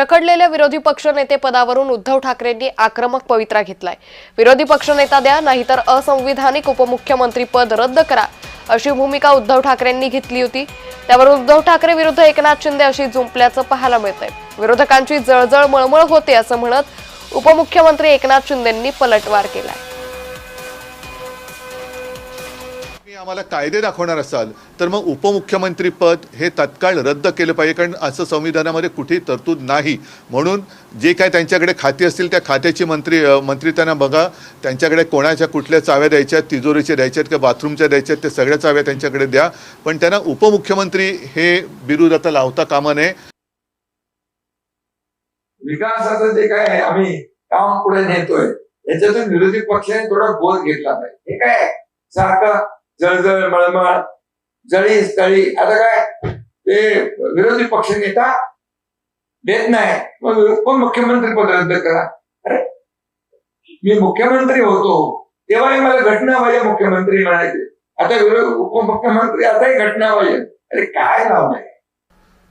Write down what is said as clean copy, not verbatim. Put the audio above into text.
रखडलेल्या विरोधी पक्षनेते पदावरून उद्धव ठाकरेंनी आक्रमक पवित्रा घेतलाय। विरोधी पक्षनेता द्या, नाहीतर असंविधानिक उपमुख्यमंत्री पद रद्द करा, अशी भूमिका उद्धव ठाकरेंनी घेतली होती। त्यावर उद्धव ठाकरे विरुद्ध एकनाथ शिंदे अशी जुंपल्याचं पाहायला मिळतंय। विरोधकांची जळजळ मळमळ होते असं म्हणत उपमुख्यमंत्री एकनाथ शिंदेंनी पलटवार केलाय। आम्हाला कायदे दाखवणार असाल तर मग उपमुख्यमंत्री पद हे तत्काळ रद्द केलं पाहिजे, कारण असं संविधानामध्ये कुठेही तरतूद नाही। म्हणून जे काय त्यांच्याकडे खाती असतील त्या खात्याची मंत्री त्यांना बघा, त्यांच्याकडे कोणाच्या कुठल्या चाव्या द्यायच्या, तिजोरीच्या द्यायच्यात किंवा बाथरूमच्या द्यायच्यात, ते सगळ्या चाव्या त्यांच्याकडे द्या, पण त्यांना उपमुख्यमंत्री हे बिरुद आता लावता कामा नये। विकासाचं जे काय आम्ही काम पुढे नेतोय याच्यातून विरोधी पक्षाने थोडा बोध घेतला पाहिजे। हे काय सारखं जळजळ मळमळ जळी स्थळी, आता काय ते विरोधी पक्ष नेता देत नाही, मग उपमुख्यमंत्री पद रद्द करा। अरे मी मुख्यमंत्री होतो तेव्हाही मला घटनाबाह्य मुख्यमंत्री म्हणायचे, आता उपमुख्यमंत्री आताही घटनाबाह्य। अरे काय लावलंय?